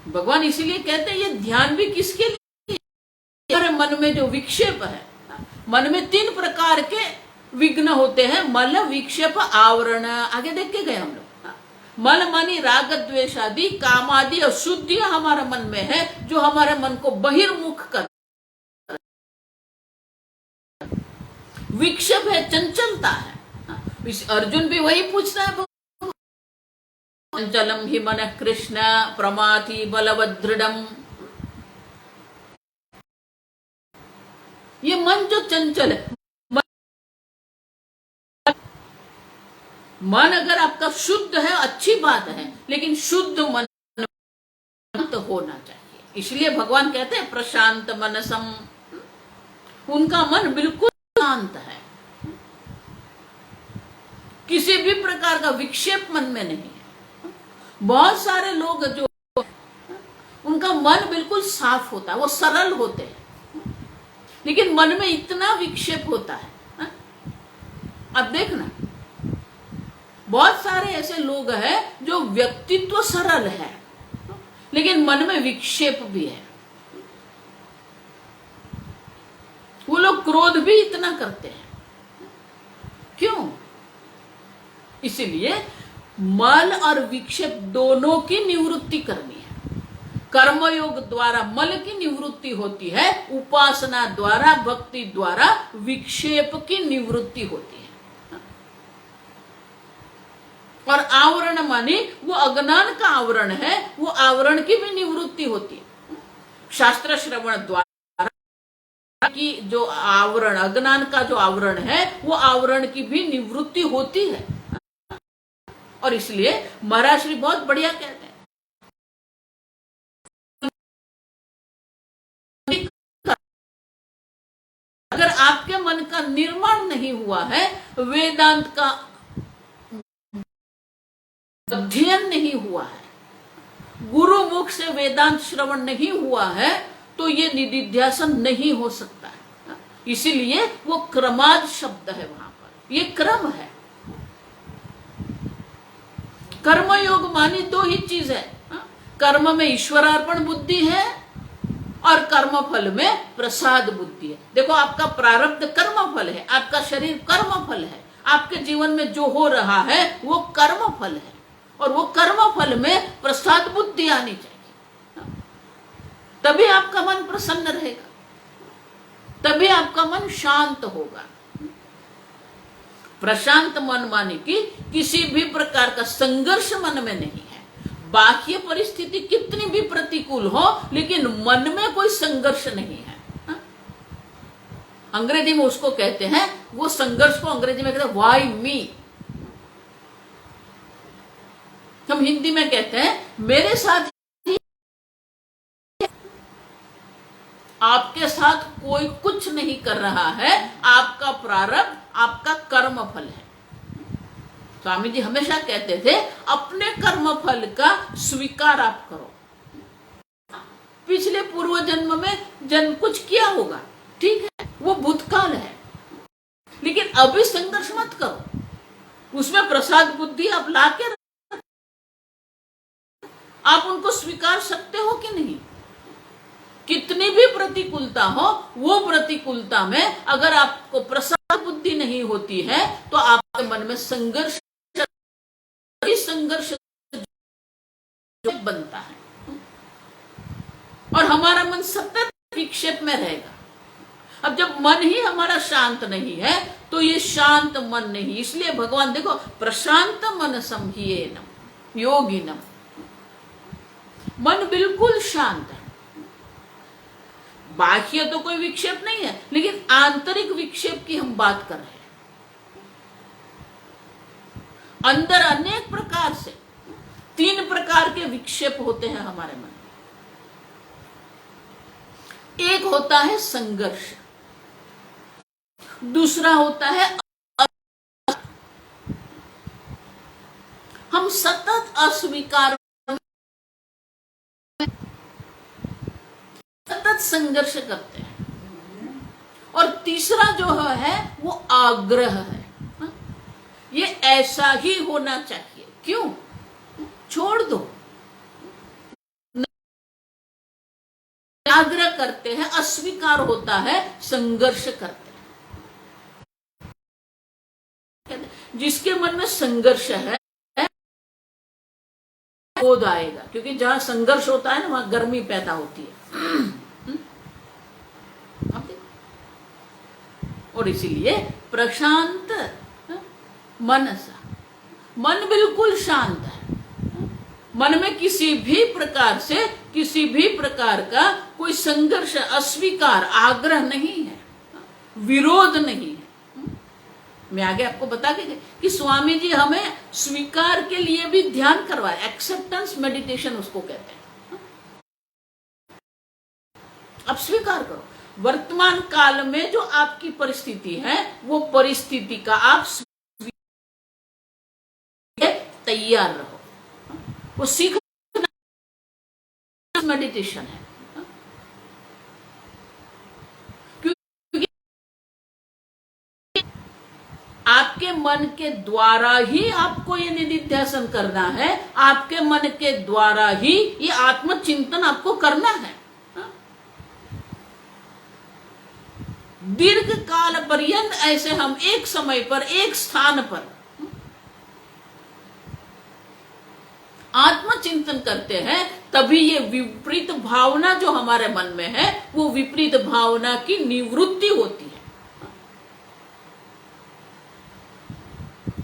भगवान इसीलिए कहते हैं ये ध्यान भी किसके लिए? हमारे मन में जो विक्षेप है, मन में 3 प्रकार के विघ्न होते हैं, मल विक्षेप आवरण। आगे देख के गए हम लोग। मल मानी राग द्वेष आदि कामादि अशुद्धियां हमारे मन में है, जो हमारे मन को बहिर्मुख कर। विक्षेप है, चंचलता है। अर्जुन भी वही पूछता है, चंचलम ही मन कृष्ण प्रमाथि बलवदृढ़म। ये मन जो चंचल है, मन अगर आपका शुद्ध है अच्छी बात है, लेकिन शुद्ध मन तो होना चाहिए। इसलिए भगवान कहते हैं प्रशांत मनसम, उनका मन बिल्कुल शांत है, किसी भी प्रकार का विक्षेप मन में नहीं है। बहुत सारे लोग जो उनका मन बिल्कुल साफ होता है, वो सरल होते हैं, लेकिन मन में इतना विक्षेप होता है। अब देखना, बहुत सारे ऐसे लोग हैं जो व्यक्तित्व सरल है, लेकिन मन में विक्षेप भी है। वो लोग क्रोध भी इतना करते हैं, क्यों? इसलिए मल और विक्षेप दोनों की निवृत्ति करनी है। कर्मयोग द्वारा मल की निवृत्ति होती है, उपासना द्वारा भक्ति द्वारा विक्षेप की निवृत्ति होती है। और आवरण माने वो अज्ञान का आवरण है, वो आवरण की भी निवृत्ति होती है। शास्त्र श्रवण द्वारा की जो आवरण, अज्ञान का जो आवरण है, वो आवरण की भी निवृत्ति होती है। और इसलिए महाराज श्री बहुत बढ़िया कहते हैं, अगर आपके मन का निर्माण नहीं हुआ है, वेदांत का अध्ययन नहीं हुआ है, गुरु मुख से वेदांत श्रवण नहीं हुआ है, तो ये निधिध्यासन नहीं हो सकता है। इसीलिए वो क्रमाद शब्द है, वहां पर ये क्रम है। कर्मयोग मानी दो ही चीज है। कर्म में ईश्वरार्पण बुद्धि है और कर्म फल में प्रसाद बुद्धि है। देखो, आपका प्रारब्ध कर्म फल है, आपका शरीर कर्म फल है, आपके जीवन में जो हो रहा है वो कर्म फल है, और वो कर्म फल में प्रसाद बुद्धि आनी चाहिए। तभी आपका मन प्रसन्न रहेगा, तभी आपका मन शांत होगा। प्रशांत मन माने कि किसी भी प्रकार का संघर्ष मन में नहीं है। बाह्य परिस्थिति कितनी भी प्रतिकूल हो, लेकिन मन में कोई संघर्ष नहीं है। अंग्रेजी में उसको कहते हैं, वो संघर्ष को अंग्रेजी में कहते हैं वाई मी। हम हिंदी में कहते हैं मेरे साथ, आपके साथ कोई कुछ नहीं कर रहा है, आपका प्रारब्ध आपका कर्म फल है। स्वामी जी हमेशा कहते थे अपने कर्म फल का स्वीकार आप करो। पिछले पूर्व जन्म में जन्म कुछ किया होगा, ठीक है, वो भूतकाल है, लेकिन अभी संघर्ष मत करो। उसमें प्रसाद बुद्धि आप लाके आप उनको स्वीकार सकते हो कि नहीं? कितनी भी प्रतिकूलता हो, वो प्रतिकूलता में अगर आपको प्रसाद बुद्धि नहीं होती है तो आपके मन में संघर्ष बनता है, और हमारा मन सतत विक्षेप में रहेगा। अब जब मन ही हमारा शांत नहीं है तो ये शांत मन नहीं। इसलिए भगवान देखो, प्रशांत मन संहियेनम योगिनम, मन बिल्कुल शांत है। बाह्य तो कोई विक्षेप नहीं है, लेकिन आंतरिक विक्षेप की हम बात कर रहे हैं। अंदर अनेक प्रकार से 3 प्रकार के विक्षेप होते हैं हमारे मन में। एक होता है संघर्ष, दूसरा होता है हम सतत अस्वीकार, सतत संघर्ष करते हैं, और तीसरा जो है वो आग्रह है। ये ऐसा ही होना चाहिए, क्यों? छोड़ दो। आग्रह करते हैं, अस्वीकार होता है, संघर्ष करते हैं। जिसके मन में संघर्ष है क्रोध आएगा, क्योंकि जहां संघर्ष होता है ना वहां गर्मी पैदा होती है। और इसीलिए प्रशांत मनसा, मन बिल्कुल शांत है। मन में किसी भी प्रकार से किसी भी प्रकार का कोई संघर्ष, अस्वीकार, आग्रह नहीं है, विरोध नहीं है। मैं आगे आपको बता के कि स्वामी जी हमें स्वीकार के लिए भी ध्यान करवाए, एक्सेप्टेंस मेडिटेशन उसको कहते हैं। अब स्वीकार करो, वर्तमान काल में जो आपकी परिस्थिति है वो परिस्थिति का आप तैयार रहो। वो सीखना मेडिटेशन है, क्योंकि आपके मन के द्वारा ही आपको ये निधिध्यासन करना है, आपके मन के द्वारा ही ये आत्मचिंतन आपको करना है। दीर्घ काल पर्यंत ऐसे हम एक समय पर एक स्थान पर आत्मचिंतन करते हैं, तभी ये विपरीत भावना जो हमारे मन में है वो विपरीत भावना की निवृत्ति होती है,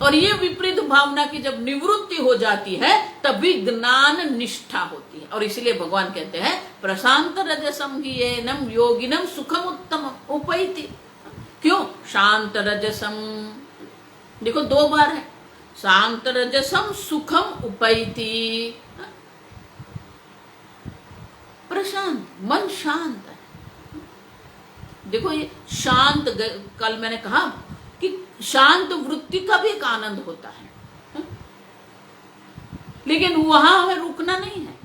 और ये विपरीत भावना की जब निवृत्ति हो जाती है तभी ज्ञान निष्ठा होती है। और इसलिए भगवान कहते हैं प्रशांत रजसम हीयेनम योगिनम सुखम उत्तम उपैति। क्यों? शांत रजसम, देखो 2 बार है, शांत रजसम सुखम उपैति। प्रशांत मन शांत है। देखो ये शांत, कल मैंने कहा कि शांत वृत्ति का भी एक आनंद होता है, लेकिन वहां हमें रुकना नहीं है।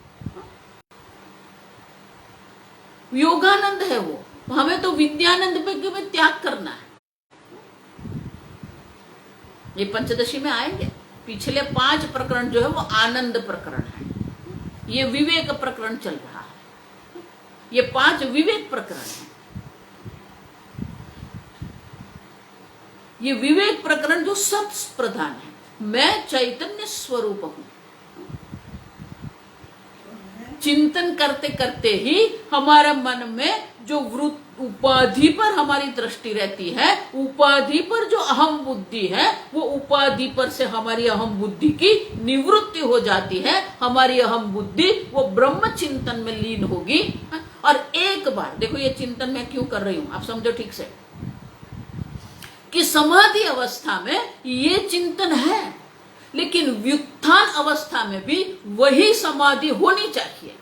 योगानंद है वो, हमें तो विद्यानंद पे त्याग करना है। ये पंचदशी में आएंगे, पिछले 5 प्रकरण जो है वो आनंद प्रकरण है, ये विवेक प्रकरण चल रहा है, ये 5 विवेक प्रकरण है। ये विवेक प्रकरण जो सत प्रधान है, मैं चैतन्य स्वरूप हूं, चिंतन करते करते ही हमारे मन में जो उपाधि पर हमारी दृष्टि रहती है, उपाधि पर जो अहम बुद्धि है, वो उपाधि पर से हमारी अहम बुद्धि की निवृत्ति हो जाती है। हमारी अहम बुद्धि वो ब्रह्म चिंतन में लीन होगी। और एक बार देखो, ये चिंतन मैं क्यों कर रही हूं, आप समझो ठीक से, कि समाधि अवस्था में ये चिंतन है, लेकिन व्युत्थान अवस्था में भी वही समाधि होनी चाहिए।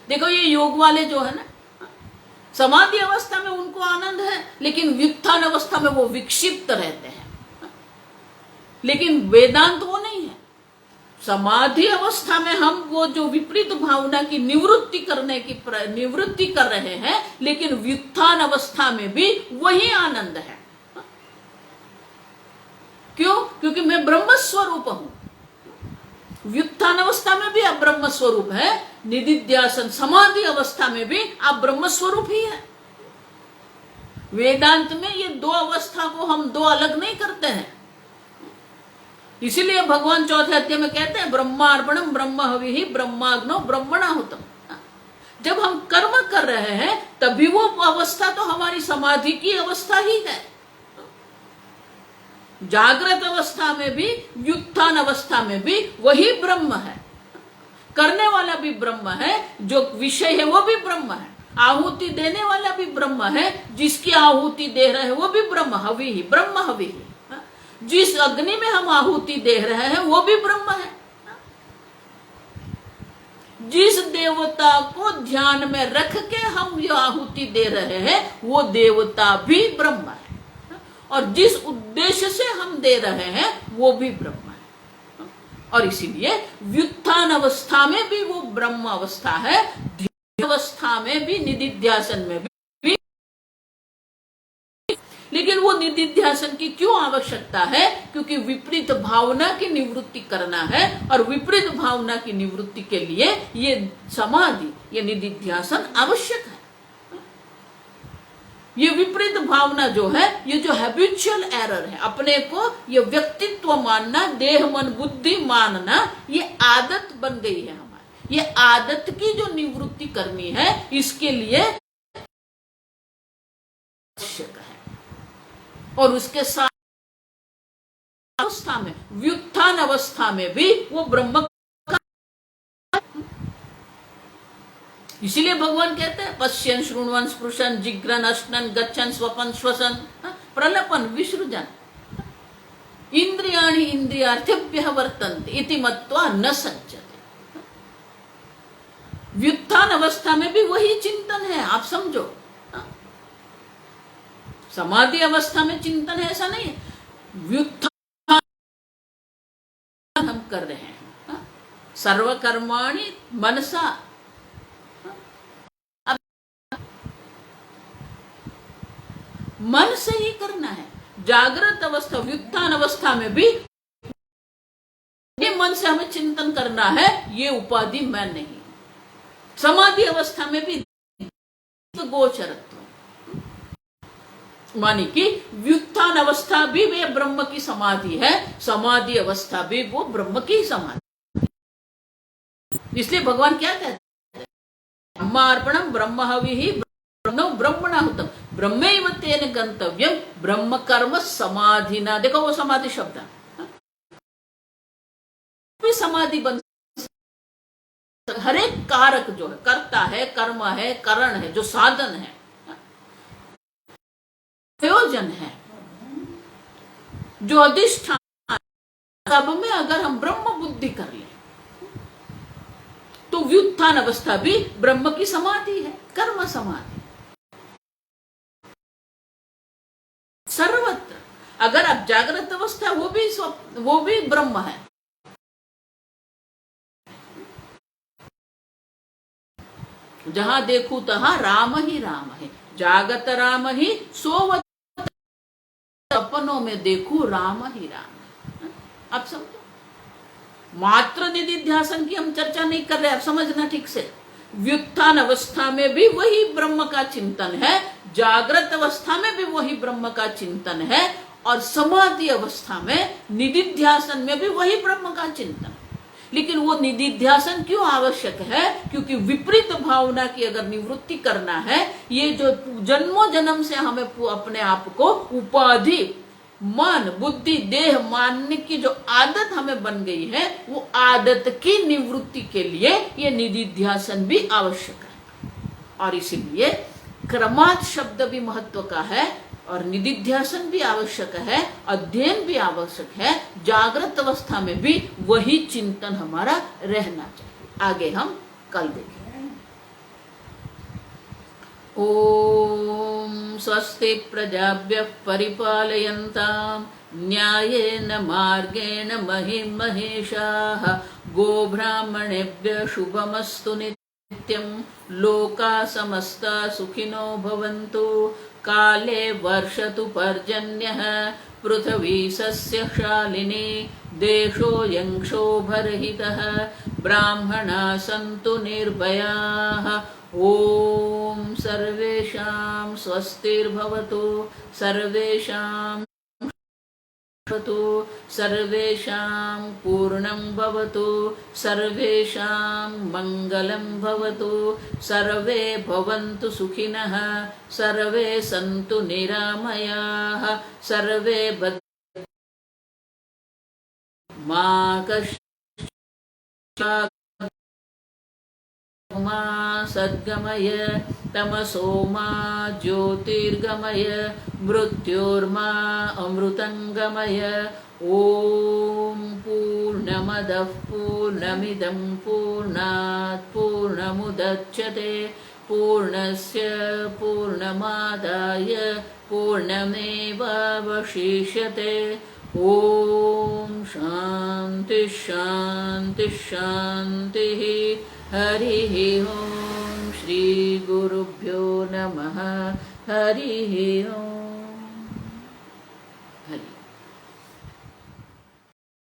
देखो, ये योग वाले जो है ना, समाधि अवस्था में उनको आनंद है, लेकिन व्युत्थान अवस्था में वो विक्षिप्त रहते हैं। लेकिन वेदांत वो नहीं है। समाधि अवस्था में हम वो जो विपरीत भावना की निवृत्ति कर रहे हैं, लेकिन व्युत्थान अवस्था में भी वही आनंद है। क्यों? क्योंकि मैं ब्रह्म स्वरूप हूं। व्युत्थान अवस्था में भी आप ब्रह्म स्वरूप है, निदिध्यासन समाधि अवस्था में भी आप ब्रह्म स्वरूप ही है। वेदांत में ये 2 अवस्था को हम 2 अलग नहीं करते हैं। इसीलिए भगवान 4थे अध्याय में कहते हैं, ब्रह्मार्पणम ब्रह्म हविः ब्रह्माग्नो ब्रह्मणाहुतम। जब हम कर्म कर रहे हैं तभी वो अवस्था तो हमारी समाधि की अवस्था ही है। जागृत अवस्था में भी, व्युत्थान अवस्था में भी वही ब्रह्म है। करने वाला भी ब्रह्म है, जो विषय है वो भी ब्रह्म है, आहुति देने वाला भी ब्रह्म है, जिसकी आहुति दे रहे हैं वो भी ब्रह्म हवि ही, ब्रह्म हवि ही। जिस अग्नि में हम आहुति दे रहे हैं वो भी ब्रह्म है। जिस देवता को ध्यान में रख के हम ये आहुति दे रहे हैं वो देवता भी ब्रह्म है, और जिस उद्देश्य से हम दे रहे हैं वो भी ब्रह्म है। और इसीलिए व्युत्थान अवस्था में भी वो ब्रह्म अवस्था है, ध्यान अवस्था में भी, निदिध्यासन में भी। लेकिन वो निदिध्यासन की क्यों आवश्यकता है? क्योंकि विपरीत भावना की निवृत्ति करना है, और विपरीत भावना की निवृत्ति के लिए ये समाधि, ये निदिध्यासन आवश्यक है। ये विपरीत भावना जो है, ये जो हैबिचुअल एरर है, अपने को ये व्यक्तित्व मानना, देह मन बुद्धि मानना, ये आदत बन गई है हमारी। ये आदत की जो निवृत्ति करनी है, इसके लिए आवश्यक है। और उसके साथ अवस्था में, व्युत्थान अवस्था में भी वो ब्रह्म, इसीलिए भगवान कहते हैं, पश्यन श्रृण्वन स्पृशन जिग्रन अश्नन गच्छन स्वपन श्वसन प्रलपन विसृजन इंद्रियाणि इंद्रियार्थेभ्यः वर्तन्ते इति मत्वा न सज्जते। व्युत्थान अवस्था में भी वही चिंतन है, आप समझो। समाधि अवस्था में चिंतन है ऐसा नहीं है, व्युत्थान हम कर रहे हैं। सर्वकर्माणि मनसा, मन से ही करना है। जागृत अवस्था, व्युत्थान अवस्था में भी ये मन से हमें चिंतन करना है, ये उपाधि मैं नहीं। समाधि अवस्था में भी गोचरत्व, मानी कि व्युत्थान अवस्था भी वे ब्रह्म की समाधि है, समाधि अवस्था भी वो ब्रह्म की समाधि। इसलिए भगवान क्या कहते हैं, ब्रह्मार्पणम ब्रह्म हविः ब्रह्मणाहुतम ब्रह्मैव तेन गंतव्यम ब्रह्म कर्म समाधिना। देखो वो समाधि शब्द भी समाधि बन, हर एक कारक जो है, कर्ता है, कर्म है, करण है, जो साधन है, प्रयोजन है, जो अधिष्ठान, सब में अगर हम ब्रह्म बुद्धि कर ले तो व्युत्थान अवस्था भी ब्रह्म की समाधि है, कर्म समाधि। सर्वत्र अगर आप जागृत अवस्था, वो भी ब्रह्म है। जहां देखूं तहां राम ही राम है, जागत राम ही सोवत, सपनों में देखूं राम ही राम है। आप समझो, मात्र निधिध्यासन की हम चर्चा नहीं कर रहे, आप समझना ठीक से। व्युत्थान अवस्था में भी वही ब्रह्म का चिंतन है, जागृत अवस्था में भी वही ब्रह्म का चिंतन है, और समाधि अवस्था में निधिध्यासन में भी वही ब्रह्म का चिंतन। लेकिन वो निधिध्यासन क्यों आवश्यक है? क्योंकि विपरीत भावना की अगर निवृत्ति करना है, ये जो जन्मों जन्म से हमें अपने आप को उपाधि, मन, बुद्धि, देह मानने की जो आदत हमें बन गई है, वो आदत की निवृत्ति के लिए ये निधिध्यासन भी आवश्यक है। और इसीलिए क्रमात् शब्द भी महत्व का है, और निधिध्यासन भी आवश्यक है, अध्ययन भी आवश्यक है, जागृत अवस्था में भी वही चिंतन हमारा रहना चाहिए। आगे हम कल देखेंगे। ओम स्वस्ति प्रजाभ्यः परिपालयन्तां न्यायेन मार्गेण महिं महिषाः गोब्राह्मणेभ्यः शुभमस्तु नित्यं लोकाः समस्ताः सुखिनो भवन्तु काले वर्षतु पर्जन्यः पृथिवी सस्यशालिनी देशोऽयं क्षोभरहितः ब्राह्मणाः सन्तु निर्भयाः ओम सर्वेषां स्वस्तिर्भवतु सर्वेषां भवतु सर्वेषां पूर्णं भवतु सर्वेषां मङ्गलं भवतु सर्वे भवन्तु सुखिनः सर्वे सन्तु निरामयाः सर्वे मा कश्चित् मा सद्गमय तमसो मा ज्योतिर्गमय मृत्योर्मा अमृतंगमय ओम पूर्णमदः पूर्णमिदं पूर्णात् पूर्णमुदच्यते पूर्णस्य पूर्णमादाय पूर्णमेवावशिष्यते ओम शांति शांति शांति हरिः ओम श्री गुरुभ्यो नमः हरिः ओम।